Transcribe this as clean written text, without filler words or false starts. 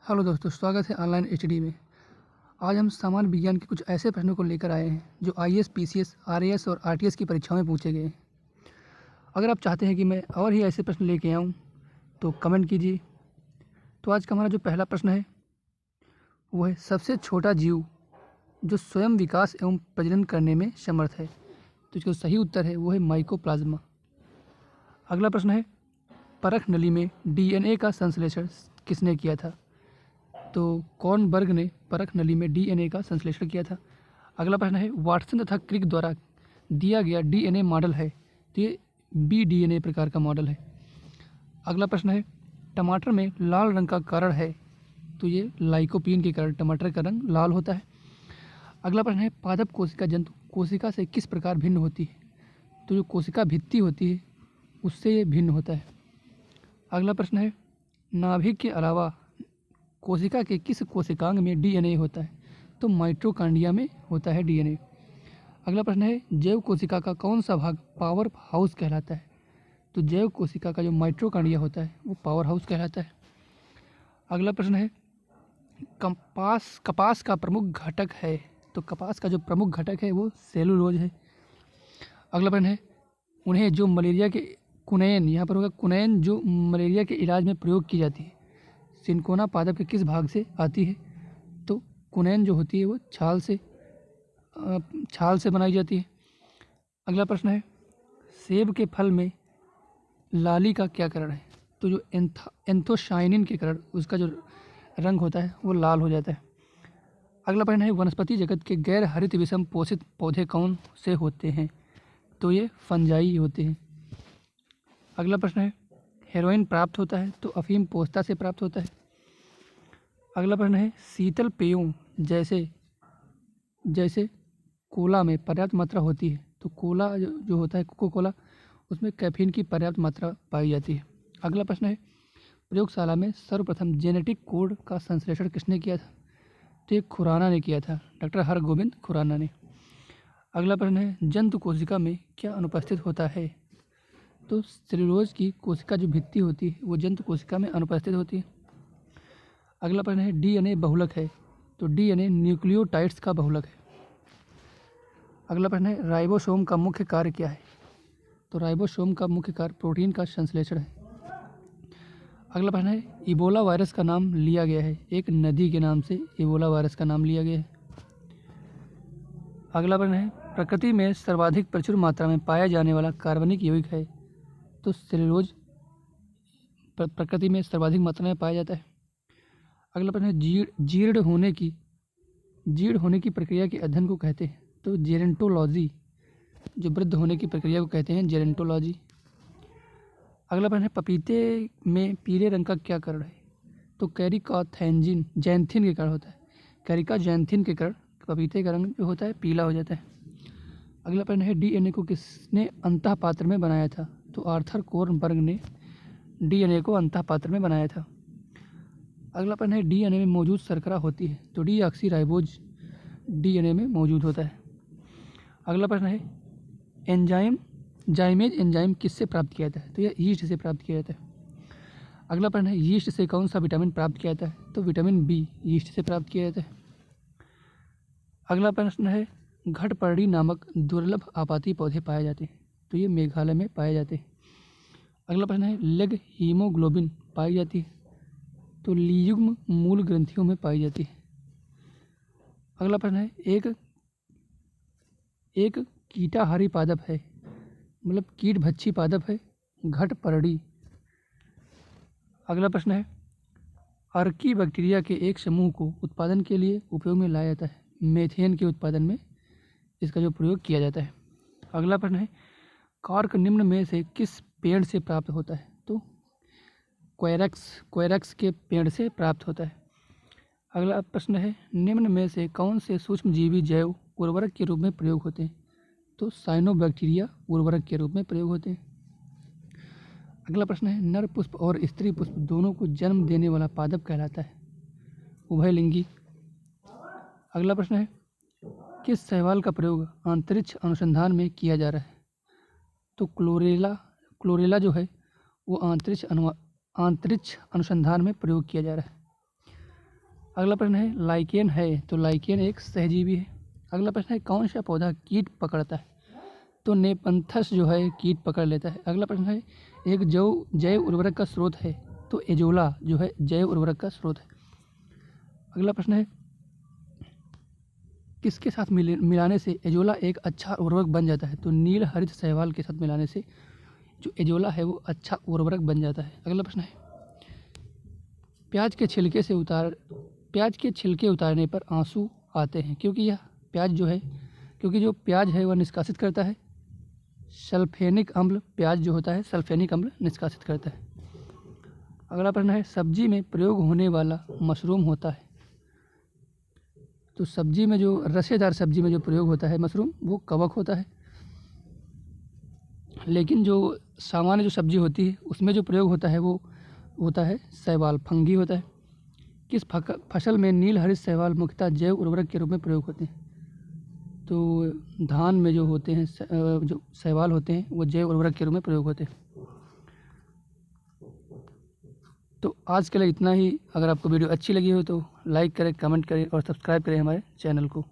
Hello दोस्तों, स्वागत है ऑनलाइन एचडी में। आज हम सामान्य विज्ञान के कुछ ऐसे प्रश्नों को लेकर आए हैं जो आईएएस, पीसीएस, आरएएस और आरटीएस की परीक्षाओं में पूछे गए हैं। अगर आप चाहते हैं कि मैं और ही ऐसे प्रश्न लेके आऊं तो कमेंट कीजिए। तो आज का हमारा जो पहला प्रश्न है वो है, सबसे छोटा जीव जो स्वयं विकास एवं प्रजनन करने में समर्थ है। तो इसका सही उत्तर है वो है माइकोप्लाज्मा। अगला प्रश्न है, परख नली में डीएनए का संश्लेषण किसने किया था? तो कॉर्नबर्ग ने परख नली में डीएनए का संश्लेषण किया था। अगला प्रश्न है, वाटसन तथा क्रिक द्वारा दिया गया डीएनए मॉडल है, तो ये बीडीएनए प्रकार का मॉडल है। अगला प्रश्न है, टमाटर में लाल रंग का कारण है, तो ये लाइकोपीन के कारण टमाटर का रंग लाल होता है। अगला प्रश्न है, पादप कोशिका जंतु कोशिका से किस प्रकार भिन्न होती है? तो जो कोशिका भित्ति होती है उससे ये भिन्न होता है। अगला प्रश्न है, नाभिक के अलावा कोशिका के किस कोशिकांग में डीएनए होता है? तो माइटोकॉन्ड्रिया में होता है डीएनए। अगला प्रश्न है, जैव कोशिका का कौन सा भाग पावर हाउस कहलाता है? तो जैव कोशिका का जो माइटोकॉन्ड्रिया होता है वो पावर हाउस कहलाता है। अगला प्रश्न है, कपास का प्रमुख घटक है, तो कपास का जो प्रमुख घटक है वो सेलुलोज है। अगला प्रश्न है, उन्हें जो मलेरिया के कुनैन, यहाँ पर होगा कुनैन, जो मलेरिया के इलाज में प्रयोग की जाती है, सिनकोना पादप के किस भाग से आती है? तो कुनैन जो होती है वो छाल से बनाई जाती है। अगला प्रश्न है, सेब के फल में लाली का क्या कारण है? तो जो एंथोसाइनिन के कारण उसका जो रंग होता है वो लाल हो जाता है। अगला प्रश्न है, वनस्पति जगत के गैर हरित विषम पोषित पौधे कौन से होते हैं? तो ये फंजाई होते हैं। अगला प्रश्न है, हेरोइन प्राप्त होता है, तो अफीम पोस्ता से प्राप्त होता है। अगला प्रश्न है, शीतल पेयों जैसे कोला में पर्याप्त मात्रा होती है, तो कोला जो होता है कोको कोला, उसमें कैफीन की पर्याप्त मात्रा पाई जाती है। अगला प्रश्न है, प्रयोगशाला में सर्वप्रथम जेनेटिक कोड का संश्लेषण किसने किया था? तो ये खुराना ने किया था, डॉक्टर हरगोविंद खुराना ने। अगला प्रश्न है, जंतु कोशिका में क्या अनुपस्थित होता है? तो सेलुलोज की कोशिका जो भित्ति होती है वो जंतु कोशिका में अनुपस्थित होती है। अगला प्रश्न है, डीएनए बहुलक है, तो डीएनए न्यूक्लियोटाइड्स का बहुलक है। अगला प्रश्न है, राइबोसोम का मुख्य कार्य क्या है? तो राइबोसोम का मुख्य कार्य प्रोटीन का संश्लेषण है। अगला प्रश्न है, इबोला वायरस का नाम लिया गया है, एक नदी के नाम से इबोला वायरस का नाम लिया गया है। अगला प्रश्न है, प्रकृति में सर्वाधिक प्रचुर मात्रा में पाया जाने वाला कार्बनिक यौगिक है, तो सेलुलोज प्रकृति में सर्वाधिक मात्रा में पाया जाता है। अगला प्रश्न है, जीर्ण होने की प्रक्रिया के अध्ययन को कहते हैं, तो जेरेंटोलॉजी, जो वृद्ध होने की प्रक्रिया को कहते हैं जेरेंटोलॉजी। अगला प्रश्न है, पपीते में पीले रंग का क्या कारण है? तो कैरिकाथैंजिन जैंथिन के कारण होता है, कैरिका जैंथिन के कारण पपीते का रंग जो होता है पीला हो जाता है। अगला प्रश्न है, डीएनए को किसने अंतः पात्र में बनाया था? तो आर्थर कॉर्नबर्ग ने डीएनए को अंतः पात्र में बनाया था। अगला प्रश्न है, डीएनए में मौजूद शर्करा होती है, तो डीऑक्सीराइबोज डीएनए में मौजूद होता है। अगला प्रश्न है, जाइमेज एंजाइम किससे प्राप्त किया जाता है? तो यह यीस्ट से प्राप्त किया जाता है। अगला प्रश्न है, यीस्ट से कौन सा विटामिन प्राप्त किया जाता है? तो विटामिन बी यीस्ट से प्राप्त किया जाता है। अगला प्रश्न है, घटपर्णी नामक दुर्लभ आपाती पौधे पाए जाते हैं, तो ये मेघालय में पाए जाते हैं। अगला प्रश्न है, लेग हीमोग्लोबिन पाई जाती है, तो लीयुग्म मूल ग्रंथियों में पाई जाती है। अगला प्रश्न है, एक कीटाहारी पादप है, मतलब कीट भक्षी पादप है घटपर्णी। अगला प्रश्न है, अर्की बैक्टीरिया के एक समूह को उत्पादन के लिए उपयोग में लाया जाता है, मेथेन के उत्पादन में इसका जो प्रयोग किया जाता है। अगला प्रश्न है, कार्क निम्न में से किस पेड़ से प्राप्त होता है? तो क्वेरक्स के पेड़ से प्राप्त होता है। अगला प्रश्न है, निम्न में से कौन से सूक्ष्मजीवी जैव उर्वरक के रूप में प्रयोग होते हैं? तो साइनोबैक्टीरिया उर्वरक के रूप में प्रयोग होते हैं। अगला प्रश्न है, नर पुष्प और स्त्री पुष्प दोनों को जन्म देने वाला पादप कहलाता है, उभयलिंगी। अगला प्रश्न है, किस शैवाल का प्रयोग अंतरिक्ष अनुसंधान में किया जा रहा है? तो क्लोरेला जो है वो अंतरिक्ष अनुसंधान में प्रयोग किया जा रहा है। अगला प्रश्न है लाइकेन है, तो लाइकेन एक सहजीवी है। अगला प्रश्न है कौन सा पौधा कीट पकड़ता है, तो नेपंथस जो है कीट पकड़ लेता है। अगला प्रश्न है एक जैव उर्वरक का स्रोत है, तो एजोला जो है जैव उर्वरक का स्रोत है। अगला प्रश्न है किसके साथ मिलाने से एजोला एक अच्छा उर्वरक बन जाता है, तो नील हरित शैवाल के साथ मिलाने से जो एजोला है वो अच्छा उर्वरक बन जाता है। अगला प्रश्न है प्याज के छिलके उतारने पर आंसू आते हैं, क्योंकि जो प्याज है वह निष्कासित करता है सल्फेनिक अम्ल। प्याज जो होता है सल्फेनिक अम्ल निष्कासित करता है। अगला प्रश्न है सब्जी में प्रयोग होने वाला मशरूम होता है, तो रसेदार सब्जी में जो प्रयोग होता है मशरूम वो कवक होता है। लेकिन जो सामान्य जो सब्जी होती है उसमें जो प्रयोग होता है वो होता है शैवाल, फंगी होता है। किस फसल में नील हरित शैवाल मुख्यतः जैव उर्वरक के रूप में प्रयोग होते हैं, तो धान में जो होते हैं जो शैवाल होते हैं वो जैव उर्वरक के रूप में प्रयोग होते हैं। तो आज के लिए इतना ही। अगर आपको वीडियो अच्छी लगी हो तो लाइक करें, कमेंट करें और सब्सक्राइब करें हमारे चैनल को।